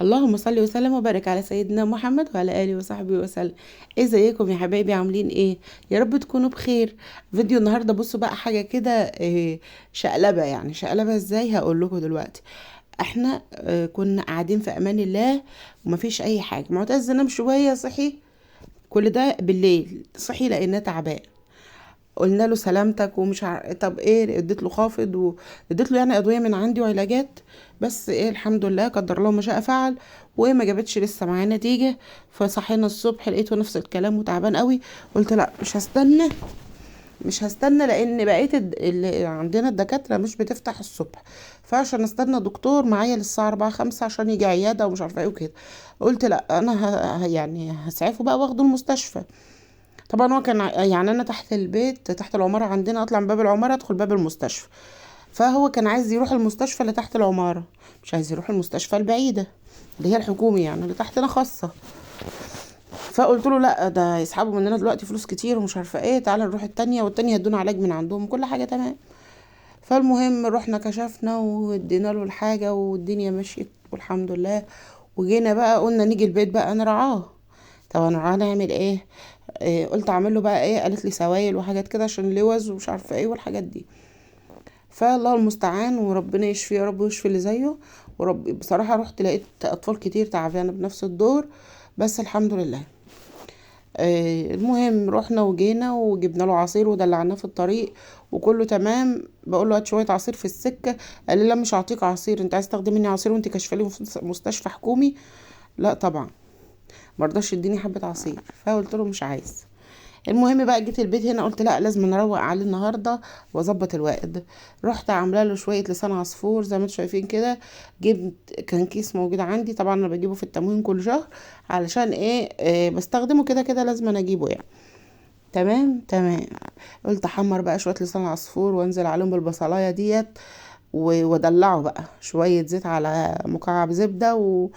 اللهم صل وسلم وبارك على سيدنا محمد وعلى اله وصحبه وسلم. ازيكم يا حبايبي؟ عاملين ايه؟ يا رب تكونوا بخير. فيديو النهارده بصوا بقى حاجه كده شقلبه، يعني شقلبه ازاي هقول لكم دلوقتي. احنا كنا قاعدين في امان الله ومفيش اي حاجه. معتز نام شويه صحي، كل ده بالليل صحي لانه تعبان. قلنا له سلامتك ومش طب ايه، اديت له خافض واديت له يعني ادويه من عندي وعلاجات، بس ايه الحمد لله قدر الله ما شاء فعل. وما جابتش لسه معاه نتيجه. فصحينا الصبح لقيته نفس الكلام وتعبان قوي. قلت لا مش هستنى لان بقيه اللي عندنا الدكاتره مش بتفتح الصبح، فعشان استنى دكتور معايا للساعه 4 5 عشان يجي عياده ومش عارفه ايه وكده. قلت لا انا يعني هسعفه بقى واخده المستشفى. طبعا هو كان يعني انا تحت البيت، تحت العماره عندنا، اطلع من باب العماره ادخل باب المستشفى. فهو كان عايز يروح المستشفى اللي تحت العماره، مش عايز يروح المستشفى البعيده اللي هي الحكومي، يعني اللي تحتنا خاصه. فقلت له لا، ده يسحبوا مننا دلوقتي فلوس كتير ومش عارفه ايه، تعالى نروح التانية، والتانية هدونا علاج من عندهم وكل حاجه تمام. فالمهم رحنا كشفنا وادينا له الحاجه والدنيا مشيت والحمد لله. وجينا بقى قلنا نيجي البيت بقى نرعاه. طب نرعاه نعمل ايه؟ قلت اعمل له بقى ايه، قالت لي سوائل وحاجات كده عشان لوز ومش عارفه ايه والحاجات دي. فالله المستعان وربنا يشفي يا رب ويشفي اللي زيه. ورب بصراحه رحت لقيت اطفال كتير تعبانه بنفس الدور، بس الحمد لله. المهم رحنا وجينا وجبنا له عصير ودلعناه في الطريق وكله تمام. بقول له هات شويه عصير في السكه. قال لي لا مش هعطيك عصير، انت عايز تاخدي مني عصير وانت كاشفه لي في مستشفى حكومي؟ لا طبعا، مرضاش يديني حبه عصير، فقلت له مش عايز. المهم بقى جيت البيت هنا قلت لا لازم نروق عليه النهارده واظبط الواد. رحت عامله له شويه لسان عصفور زي ما انتم شايفين كده. جبت كان كيس موجود عندي، طبعا انا بجيبه في التموين كل شهر علشان ايه، بستخدمه كده كده لازم أنا اجيبه يعني. تمام تمام. قلت احمر بقى شويه لسان عصفور وانزل عليهم بالبصلايه ديت وادلعه بقى شويه زيت على مكعب زبده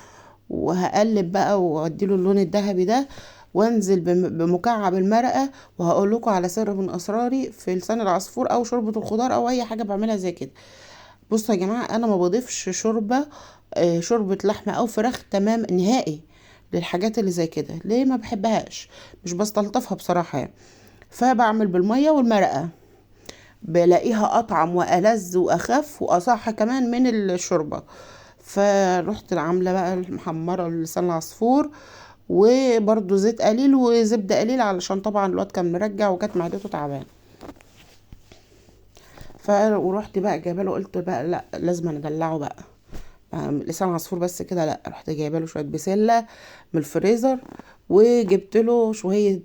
وهقلب بقى واديله اللون الذهبي ده، وانزل بمكعب المرقه. وهقول لكم على سر من اسراري في لسان العصفور او شوربه الخضار او اي حاجه بعملها زي كده. بصوا يا جماعه، انا ما بضيفش شوربه لحمه او فراخ تمام نهائي للحاجات اللي زي كده. ليه؟ ما بحبهاش، مش بستلطفها بصراحه يعني. فبعمل بالميه والمرقه، بلاقيها اطعم والذ واخف واصح كمان من الشوربه. فرحت عامله بقى المحمره لسان العصفور، وبرده زيت قليل وزبده قليل علشان طبعا الواد كان مرجع وكانت معدته تعبان. ورحت بقى جايبه له، قلت بقى لا لازم ندلعه بقى. لسان عصفور بس كده لا، رحت جايبه له شويه بسله من الفريزر، وجبت له شويه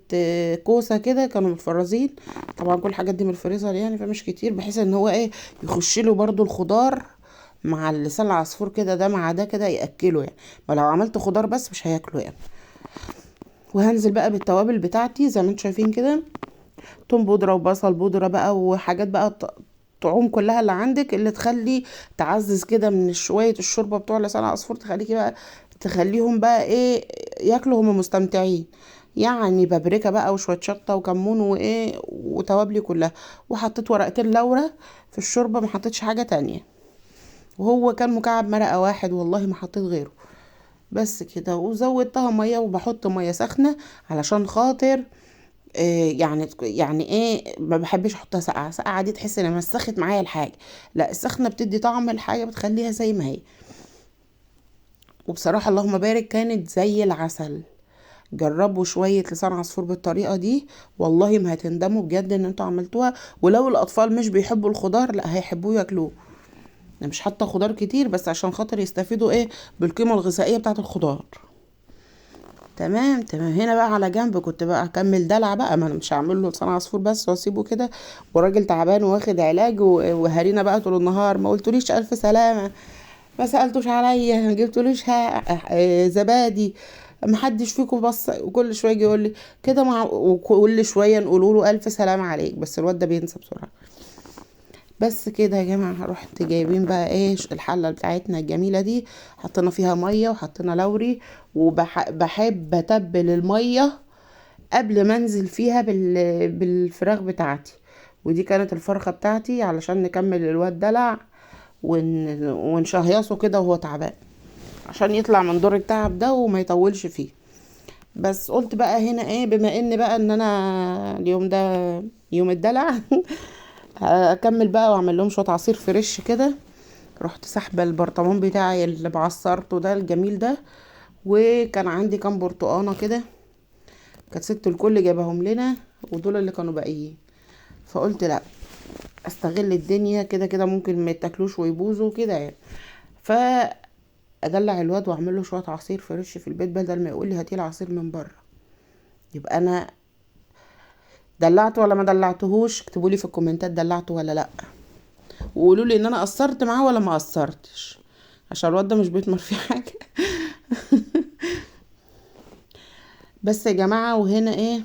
كوسه كده كانوا متفرزين. طبعا كل الحاجات دي من الفريزر يعني فمش كتير، بحيث ان هو ايه يخش له برده الخضار مع اللسان العصفور كده، ده مع ده كده ياكله يعني. ولو عملت خضار بس مش هياكله يعني. وهنزل بقى بالتوابل بتاعتي زي ما انتم شايفين كده، توم بودرة وبصل بودرة بقى وحاجات بقى طعوم كلها اللي عندك اللي تخلي تعزز كده من شوية الشوربة بتوع لسان العصفور، تخليكي بقى تخليهم بقى ايه ياكلوا هم مستمتعين. يعني بابريكا بقى وشوية شطة وكمون وايه وتوابلي كلها. وحطيت ورقتين لورا في الشوربة، ما حطيتش حاجة تانية. وهو كان مكعب مرقة واحد والله ما حطيت غيره. بس كده، وزودتها مية وبحط مية سخنة علشان خاطر يعني ايه، ما بحبش احطها ساقعه. ساقعه دي تحس ان مسخت معايا الحاجه. لا، السخنه بتدي طعم الحاجه، بتخليها زي ما هي. وبصراحه اللهم بارك كانت زي العسل. جربوا شويه لسان عصفور بالطريقه دي، والله ما هتندموا بجد ان انتوا عملتوها. ولو الاطفال مش بيحبوا الخضار لا هيحبوه ياكلوه. انا مش حاطه خضار كتير بس عشان خاطر يستفيدوا ايه بالقيمه الغذائيه بتاعه الخضار. تمام تمام. هنا بقى على جنب كنت بقى اكمل دلع بقى، ما انا مش هعمل له لسان عصفور بس واسيبه كده، وراجل تعبان واخد علاج وهارينا بقى طول النهار. ما قلتوليش الف سلامه، ما سالتوش عليا، ما جبتوليش زبادي، ما حدش فيكم بص. وكل شويه يجي يقول لي كده وكل شويه نقول له الف سلامه عليك، بس الواد ده بينسى بسرعه. بس كده يا جماعة، رحت جايبين بقى ايه الحلة بتاعتنا الجميلة دي، حطينا فيها مية وحطينا لوري. وبحب اتبل المية قبل ما انزل فيها بالفراخ بتاعتي. ودي كانت الفرخة بتاعتي علشان نكمل الواد دلع ونشهيصه كده وهو تعبان. عشان يطلع من دور التعب ده وما يطولش فيه. بس قلت بقى هنا ايه، بما ان بقى ان انا اليوم ده يوم الدلع هكمل بقى واعمل لهم شويه عصير فريش كده. رحت سحبه البرطمان بتاعي اللي بعصرته ده الجميل ده، وكان عندي كام برتقانه كده، كانت ست الكل جابهم لنا، ودول اللي كانوا باقيين. فقلت لا، استغل الدنيا كده كده ممكن ما يتاكلوش ويبوظوا كده يعني. فادلع الواد واعمل له شويه عصير فريش في البيت، بدل ما يقول لي هاتي لي عصير من بره. يبقى انا دلعته ولا ما دلعتهوش؟ اكتبوا لي في الكومنتات دلعته ولا لا، وقولوا لي ان انا قصرت معاه ولا ما قصرتش، عشان الواد ده مش بيتمر في حاجه. بس يا جماعه، وهنا ايه،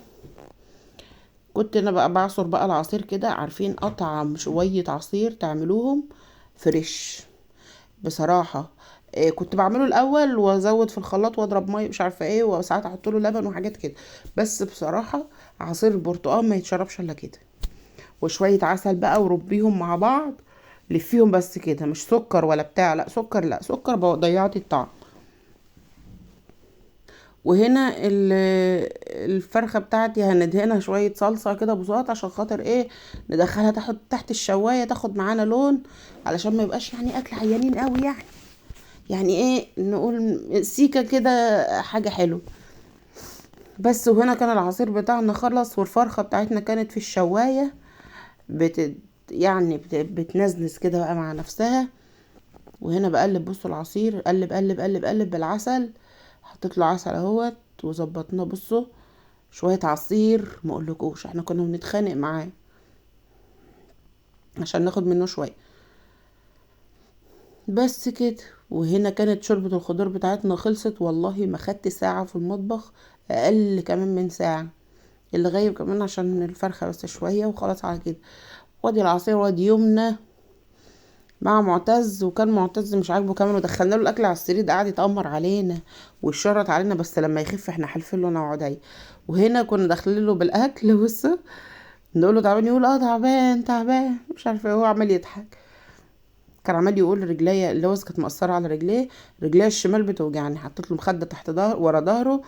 كنت انا بقى بعصر بقى العصير كده، عارفين اطعم شويه عصير تعملوهم فريش بصراحه. إيه، كنت بعمله الاول وازود في الخلاط واضرب ميه مش عارفه ايه، وساعات احط له لبن وحاجات كده. بس بصراحه عصير البرتقال ما يتشربش الا كده، وشويه عسل بقى وربيهم مع بعض، لفيهم بس كده، مش سكر ولا بتاع، لا سكر، لا سكر ضيعت الطعم. وهنا الفرخة بتاعتي هندهنها شوية صلصة كده بساط، عشان خاطر ايه، ندخلها تحت الشواية تاخد معانا لون، علشان ما يبقاش يعني اكل عيانين قوي يعني. يعني ايه، نقول سيكة كده حاجة حلوة. بس وهنا كان العصير بتاعنا خلص، والفرخة بتاعتنا كانت في الشواية يعني بتنزنز كده بقى مع نفسها. وهنا بقلب، بصوا العصير، قلب قلب قلب قلب بالعسل، حطيت له عسل اهوت وظبطناه. بصوا شويه عصير ما اقولكوش، احنا كنا بنتخانق معاه عشان ناخد منه شويه. بس كده. وهنا كانت شوربه الخضار بتاعتنا خلصت، والله ما خدت ساعه في المطبخ، اقل كمان من ساعه، اللي غايب كمان عشان الفرخه بس شويه وخلاص على كده. وادي العصير وادي يمنى مع معتز، وكان معتز مش عاجبه كمان، ودخلنا له الاكل على السرير ده، قعد يتامر علينا ويشرط علينا، بس لما يخف احنا حالفين له انا وعدي. وهنا كنا داخلين له بالاكل، بص نقول له تعبان، يقول اه تعبان تعبان مش عارفه، هو عمال يضحك. كان عمال يقول رجليا اللوز كانت مقصره على رجليه، رجليا الشمال بتوجعني، حطيت له مخده تحت ورا ظهره،